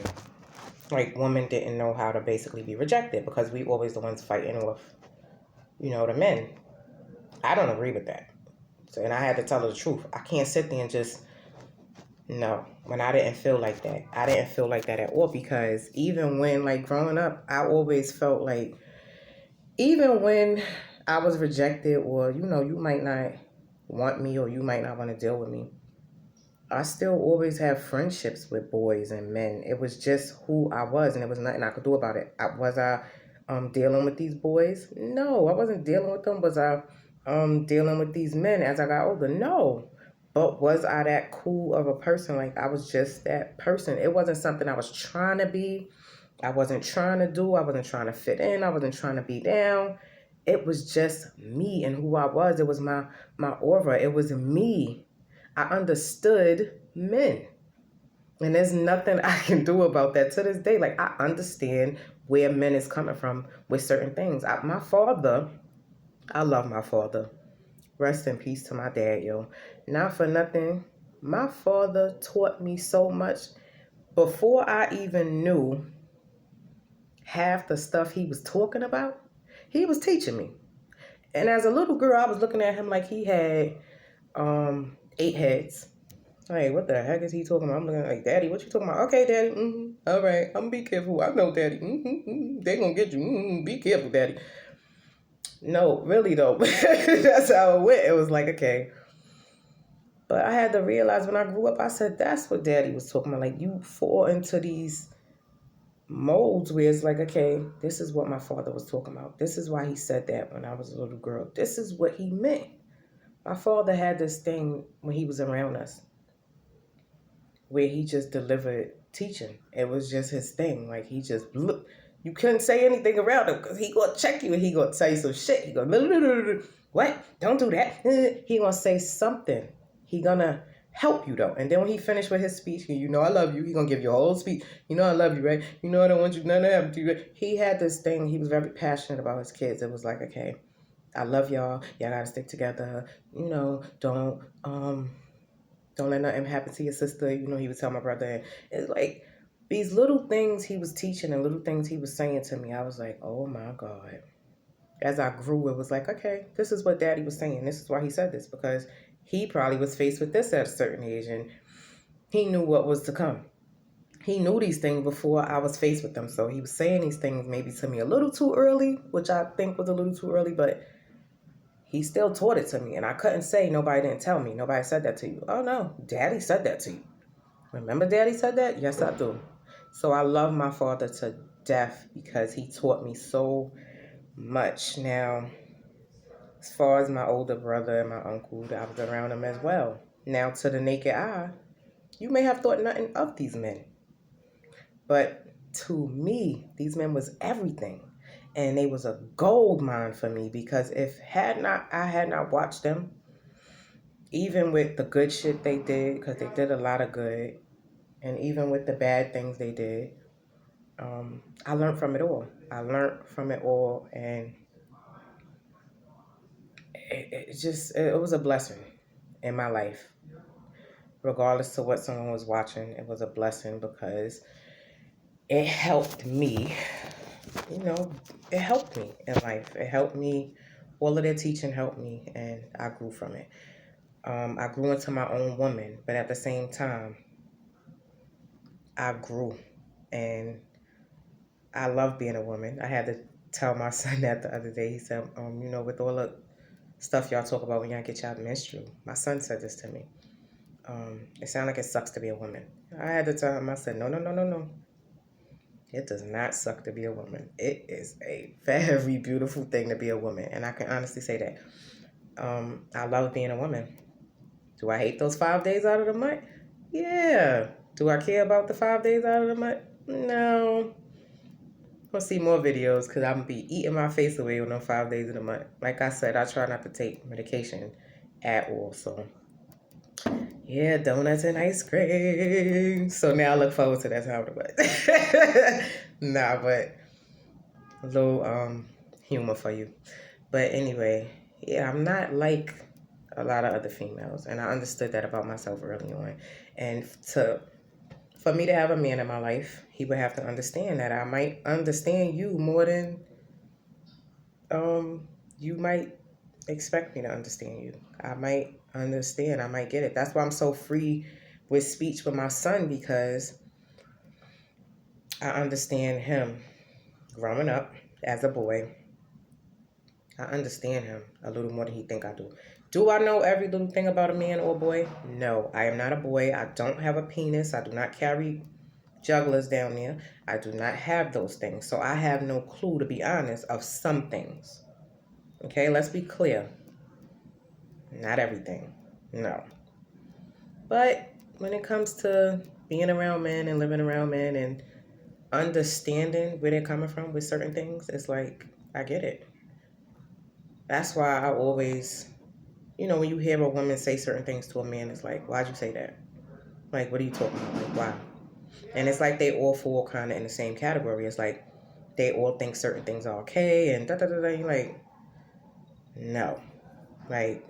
Like, women didn't know how to basically be rejected, because we always the ones fighting with, the men. I don't agree with that. So, and I had to tell her the truth. I can't sit there and just, no, when I didn't feel like that. I didn't feel like that at all, because even when, like, growing up, I always felt like, even when I was rejected, or, you might not want me, or you might not want to deal with me, I still always have friendships with boys and men. It was just who I was, and there was nothing I could do about it. Was I dealing with these boys? No, I wasn't dealing with them. Was I dealing with these men as I got older? No. But was I that cool of a person? Like, I was just that person. It wasn't something I was trying to be. I wasn't trying to do. I wasn't trying to fit in. I wasn't trying to be down. It was just me and who I was. It was my aura. It was me. I understood men. And there's nothing I can do about that to this day. Like, I understand where men is coming from with certain things. My father, I love my father. Rest in peace to my dad, yo. Not for nothing. My father taught me so much. Before I even knew half the stuff he was talking about, he was teaching me. And as a little girl, I was looking at him like he had 8 heads. Like, what the heck is he talking about? I'm looking like, Daddy, what you talking about? Okay, Daddy. All right, I'm gonna be careful. I know, Daddy. They gonna get you. Be careful, Daddy. No, really though. That's how it went. It was like, okay. But I had to realize when I grew up, I said, that's what Daddy was talking about. Like, you fall into these molds where it's like, okay, this is what my father was talking about. This is why he said that when I was a little girl. This is what he meant. My father had this thing when he was around us where he just delivered teaching. It was just his thing. Like, he just look. You couldn't say anything around him because he gonna check you and he gonna tell you some shit. He gonna, what? Don't do that. He gonna say something. He gonna help you though. And then when he finished with his speech, you know I love you. He gonna give you a whole speech. You know I love you, right? You know I don't want you none to happen to you. Right? He had this thing. He was very passionate about his kids. It was like, okay, I love y'all. Y'all gotta stick together. You know, don't let nothing happen to your sister. You know, he would tell my brother. And it's like these little things he was teaching and little things he was saying to me. I was like, oh my God. As I grew, it was like, okay, this is what Daddy was saying. This is why he said this, because he probably was faced with this at a certain age and he knew what was to come. He knew these things before I was faced with them. So he was saying these things maybe to me a little too early, which I think was a little too early, but he still taught it to me. And I couldn't say nobody didn't tell me. Nobody said that to you. Oh, no. Daddy said that to you. Remember Daddy said that? Yes, I do. So I love my father to death because he taught me so much. Now, as far as my older brother and my uncle, I was around them as well. Now, to the naked eye, you may have thought nothing of these men. But to me, these men was everything. And they was a gold mine for me because if I had not watched them, even with the good shit they did, because they did a lot of good, and even with the bad things they did, I learned from it all. And it was a blessing in my life. Regardless of what someone was watching, it was a blessing because it helped me. It helped me in life. It helped me. All of their teaching helped me, and I grew from it. I grew into my own woman, but at the same time, I grew, and I love being a woman. I had to tell my son that the other day. He said, with all the stuff y'all talk about when y'all get y'all menstrual, my son said this to me. It sounds like it sucks to be a woman. I had to tell him, I said, no. It does not suck to be a woman. It is a very beautiful thing to be a woman, and I can honestly say that. I love being a woman. Do I hate those 5 days out of the month? Yeah. Do I care about the 5 days out of the month? No. I'll see more videos because I'm going to be eating my face away on those 5 days of the month. Like I said, I try not to take medication at all. So, yeah, donuts and ice cream. So now I look forward to that time of the month. Nah, but a little humor for you. But anyway, yeah, I'm not like a lot of other females. And I understood that about myself early on. And for me to have a man in my life, he would have to understand that I might understand you more than you might expect me to understand you. I might understand. I might get it. That's why I'm so free with speech with my son, because I understand him growing up as a boy. I understand him a little more than he think I do. Do I know every little thing about a man or a boy? No, I am not a boy. I don't have a penis. I do not carry jugglers down there. I do not have those things. So I have no clue, to be honest, of some things. Okay, let's be clear. Not everything. No. But when it comes to being around men and living around men and understanding where they're coming from with certain things, it's like, I get it. That's why I always, when you hear a woman say certain things to a man, it's like, why'd you say that? Like, what are you talking about? Like, why? And it's like they all fall kind of in the same category. It's like they all think certain things are okay and da-da-da-da. You're like, no. Like,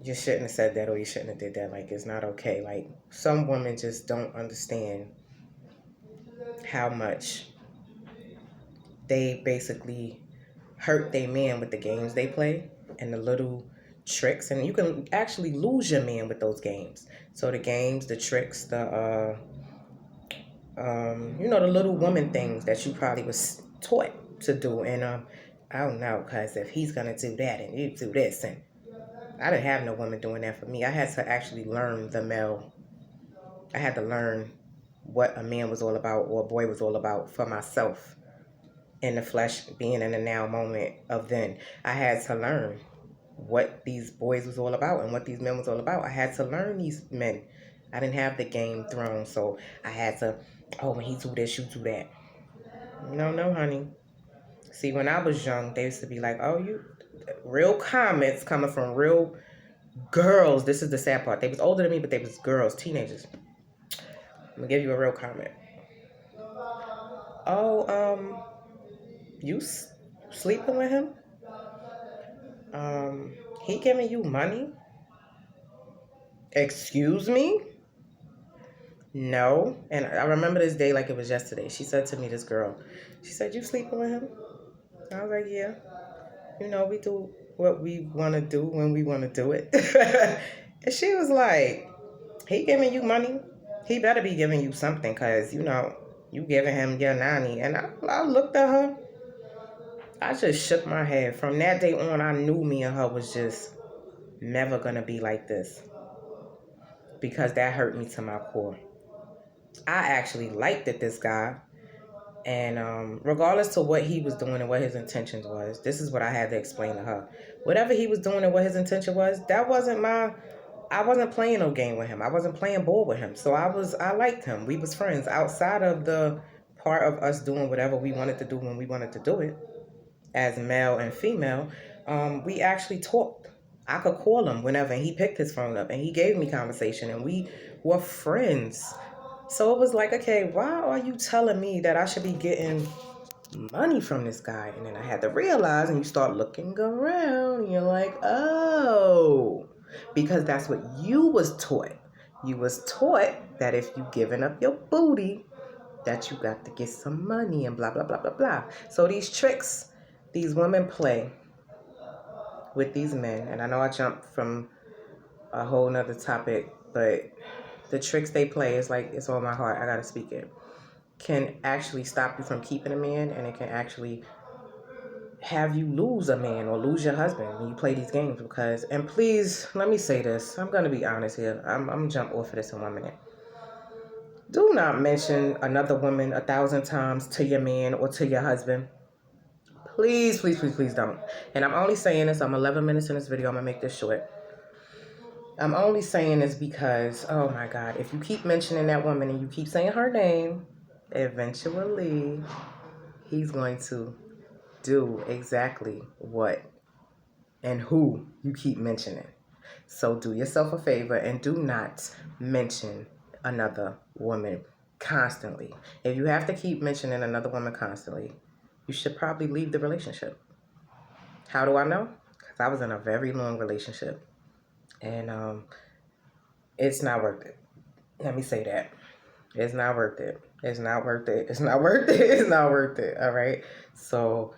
you shouldn't have said that or you shouldn't have did that. Like, it's not okay. Like, some women just don't understand how much they basically hurt their man with the games they play and the little tricks, and you can actually lose your man with those games. So the games, the tricks, the the little woman things that you probably was taught to do. And I don't know, because if he's gonna do that and you do this, and I didn't have no woman doing that for me. I had to actually learn the male. I had to learn what a man was all about or a boy was all about for myself in the flesh, being in the now moment of then. I had to learn what these boys was all about and what these men was all about. I had to learn these men. I didn't have the game thrown, so I had to, oh, when he do this, you do that. No, honey. See, when I was young, they used to be like, oh, you, real comments coming from real girls. This is the sad part. They was older than me, but they was girls, teenagers. I'm gonna give you a real comment. Oh, you sleeping with him? He giving you money? Excuse me? No. And I remember this day like it was yesterday. She said to me, this girl, she said, you sleeping with him? I was like, yeah. We do what we want to do when we want to do it. And she was like, he giving you money? He better be giving you something, because, you giving him your nanny. And I looked at her. I just shook my head. From that day on, I knew me and her was just never going to be like this, because that hurt me to my core. I actually liked it, this guy. And regardless to what he was doing and what his intentions was, this is what I had to explain to her. Whatever he was doing and what his intention was, that wasn't I wasn't playing no game with him. I wasn't playing ball with him. So I liked him. We was friends. Outside of the part of us doing whatever we wanted to do when we wanted to do it, as male and female, we actually talked. I could call him whenever, and he picked his phone up, and he gave me conversation, and we were friends. So it was like, okay, why are you telling me that I should be getting money from this guy? And then I had to realize, and you start looking around, and you're like, oh, because that's what you was taught. You was taught that if you giving up your booty, that you got to get some money and blah, blah, blah, blah, blah. So these tricks these women play with these men, and I know I jumped from a whole nother topic, but the tricks they play is like, it's on my heart, I gotta speak it, can actually stop you from keeping a man, and it can actually have you lose a man or lose your husband when you play these games. Because, and please, let me say this, I'm gonna be honest here, I'm gonna jump off of this in 1 minute. Do not mention another woman 1,000 times to your man or to your husband. Please, please, please, please don't. And I'm only saying this, I'm 11 minutes in this video, I'm gonna make this short. I'm only saying this because, oh my God, if you keep mentioning that woman and you keep saying her name, eventually he's going to do exactly what and who you keep mentioning. So do yourself a favor and do not mention another woman constantly. If you have to keep mentioning another woman constantly, you should probably leave the relationship. How do I know? Because I was in a very long relationship, and it's not worth it. Let me say that. It's not worth it. It's not worth it. It's not worth it. It's not worth it. All right? So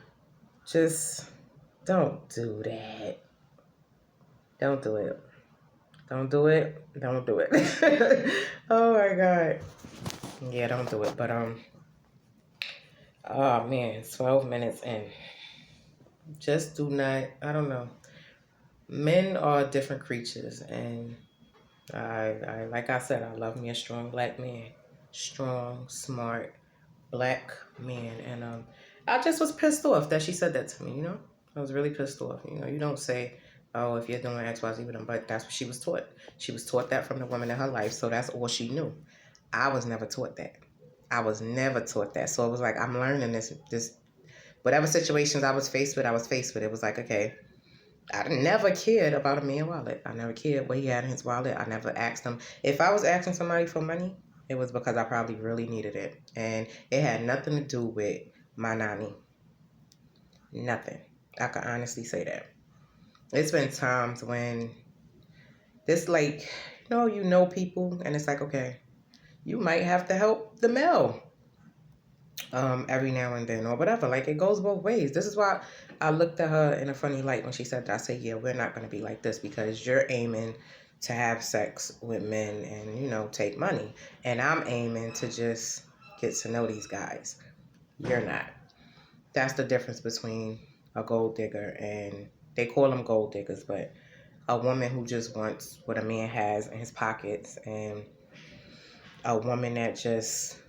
just don't do that. Don't do it. Don't do it. Don't do it. Oh my God. Yeah, don't do it. But oh man, 12 minutes in. Just do not, I don't know. Men are different creatures, and I like I said, I love me a strong black man. Strong, smart, black man. And I just was pissed off that she said that to me, I was really pissed off. You don't say, oh, if you're doing XYZ with them, but that's what she was taught. She was taught that from the woman in her life, so that's all she knew. I was never taught that. I was never taught that. So it was like, I'm learning this whatever situations I was faced with. It was like, okay, I never cared about a man's wallet. I never cared what he had in his wallet. I never asked him. If I was asking somebody for money, it was because I probably really needed it. And it had nothing to do with my nanny. Nothing. I can honestly say that. It's been times when this, like, you know people, and it's like, okay, you might have to help the male every now and then or whatever. Like, it goes both ways. This is why I looked at her in a funny light when she said that. I said, yeah, we're not going to be like this because you're aiming to have sex with men and, you know, take money. And I'm aiming to just get to know these guys. You're not. That's the difference between a gold digger and, they call them gold diggers, but a woman who just wants what a man has in his pockets, and a woman that just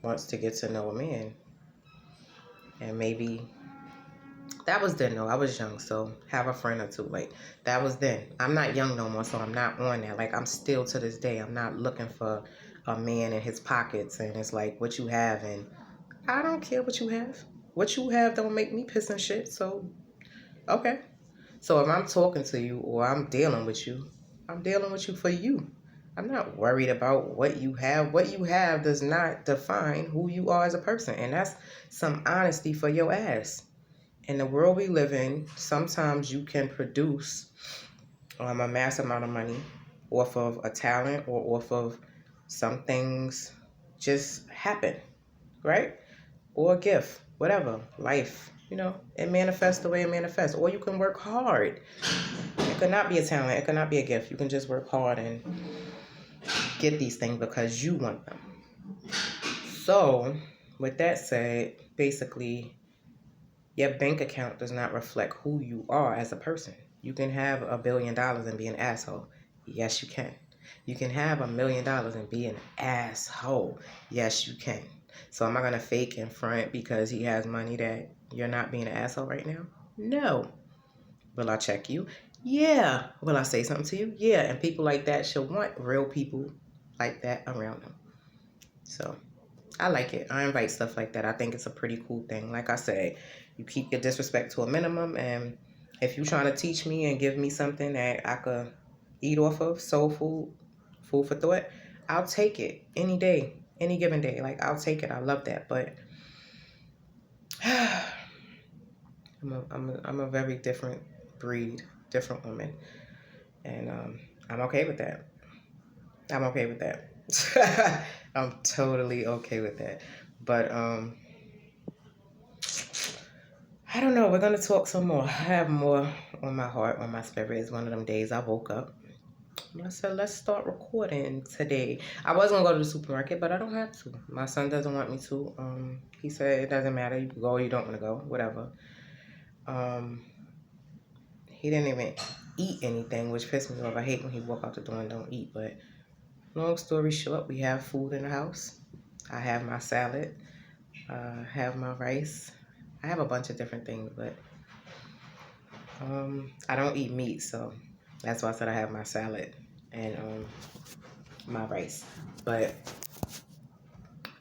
wants to get to know a man. And maybe that was then though. I was young, so have a friend or two. Like, that was then. I'm not young no more, so I'm not on that. Like, I'm still to this day, I'm not looking for a man in his pockets and it's like what you have, and I don't care what you have. What you have don't make me piss and shit. So okay. So if I'm talking to you or I'm dealing with you, I'm dealing with you for you. I'm not worried about what you have. What you have does not define who you are as a person. And that's some honesty for your ass. In the world we live in, sometimes you can produce a mass amount of money off of a talent or off of some things just happen, right? Or a gift, whatever, life. You know, it manifests the way it manifests. Or you can work hard. It could not be a talent. It could not be a gift. You can just work hard and get these things because you want them. So, with that said, basically, your bank account does not reflect who you are as a person. You can have $1 billion and be an asshole. Yes, you can. You can have $1 million and be an asshole. Yes, you can. So am I going to fake in front because he has money that you're not being an asshole right now? No. Will I check you? Yeah. Will I say something to you? Yeah. And people like that should want real people like that around them. So I like it. I invite stuff like that. I think it's a pretty cool thing. Like I said, you keep your disrespect to a minimum, and if you're trying to teach me and give me something that I could eat off of, soul food, food for thought, I'll take it any day, any given day. Like, I'll take it. I love that. But I'm a very different breed, different woman, and I'm okay with that. I'm okay with that. I'm totally okay with that. But I don't know. We're gonna talk some more. I have more on my heart, on my spirit. It's one of them days I woke up and I said, let's start recording today. I was gonna go to the supermarket, but I don't have to. My son doesn't want me to. He said it doesn't matter. You can go or you don't want to go, whatever. He didn't even eat anything, which pissed me off. I hate when he walk out the door and don't eat. But long story short, we have food in the house. I have my salad. Have my rice. I have a bunch of different things, but I don't eat meat, so that's why I said I have my salad and my rice. But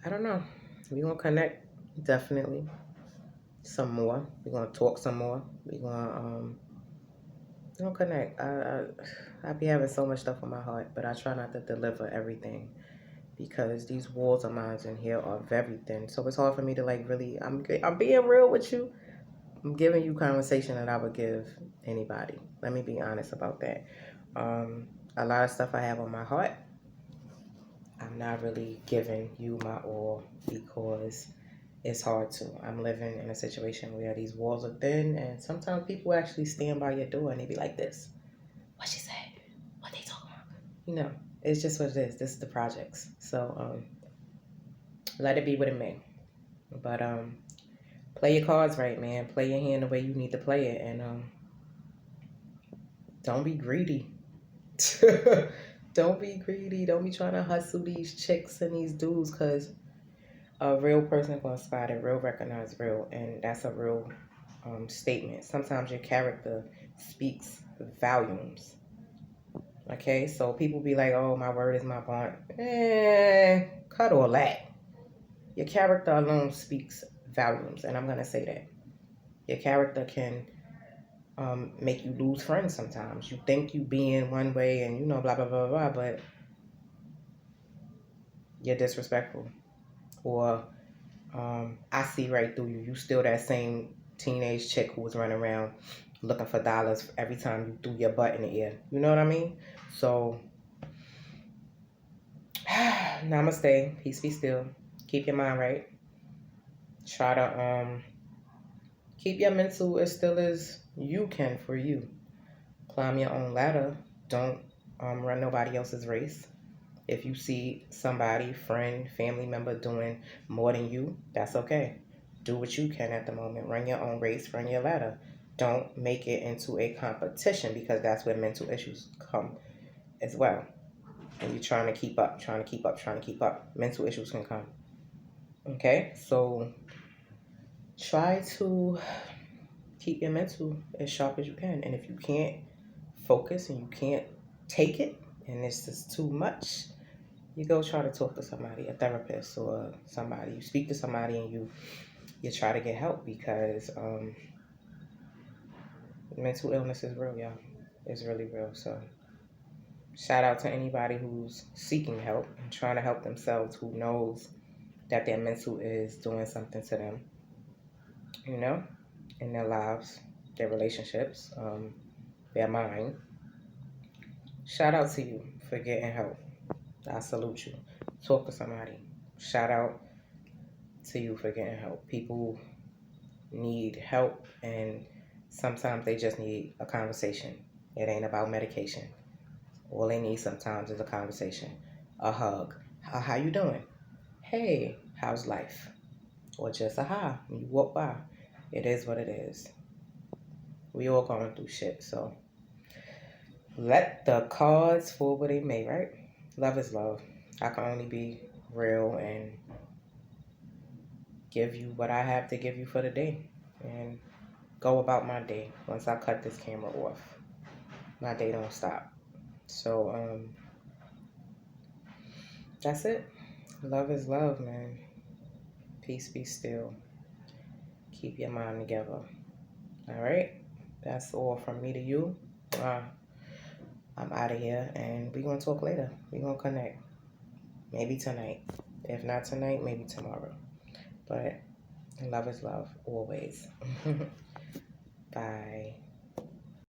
I don't know. We're gonna connect definitely some more. We're gonna talk some more. We're gonna connect. I be having so much stuff on my heart, but I try not to deliver everything because these walls of mine in here are very thin. So it's hard for me to like really. I'm being real with you. I'm giving you conversation that I would give anybody. Let me be honest about that. A lot of stuff I have on my heart, I'm not really giving you my all because it's hard to. I'm living in a situation where these walls are thin, and sometimes people actually stand by your door and they be like this. What she say? What they talking about? You know, it's just what it is. This is the projects. So let it be what it may. But play your cards right, man. Play your hand the way you need to play it, and don't be greedy. Don't be greedy. Don't be trying to hustle these chicks and these dudes, because a real person gonna spot it. Real recognize real, and that's a real statement. Sometimes your character speaks volumes. Okay, so people be like, "Oh, my word is my bond." Cut all that. Your character alone speaks volumes, and I'm gonna say that. Your character can make you lose friends sometimes. You think you being one way and you know blah blah blah blah, but you're disrespectful. Or I see right through you. You still that same teenage chick who was running around looking for dollars every time you threw your butt in the air. You know what I mean? So namaste. Peace be still. Keep your mind right. Try to keep your mental as still as you can for you. Climb your own ladder. Don't run nobody else's race. If you see somebody, friend, family member doing more than you, that's okay. Do what you can at the moment. Run your own race, run your ladder. Don't make it into a competition because that's where mental issues come as well. And you're trying to keep up, trying to keep up, trying to keep up. Mental issues can come. Okay? So try to keep your mental as sharp as you can. And if you can't focus and you can't take it and it's just too much, you go try to talk to somebody, a therapist or somebody. You speak to somebody and you try to get help because mental illness is real, y'all. It's really real. So shout out to anybody who's seeking help and trying to help themselves, who knows that their mental is doing something to them, you know, in their lives, their relationships, their mind. Shout out to you for getting help. I salute you. Talk to somebody. Shout out to you for getting help. People need help and sometimes they just need a conversation. It ain't about medication. All they need sometimes is a conversation, a hug. How you doing? Hey, how's life? Or just a hi when you walk by. It is what it is. We all going through shit, so let the cards fall where they may, right? Love is love. I can only be real and give you what I have to give you for the day and go about my day. Once I cut this camera off, my day don't stop. So that's it. Love is love, man. Peace be still. Keep your mind together. All right? That's all from me to you. I'm out of here and we're going to talk later. We're going to connect. Maybe tonight. If not tonight, maybe tomorrow. But love is love always. Bye.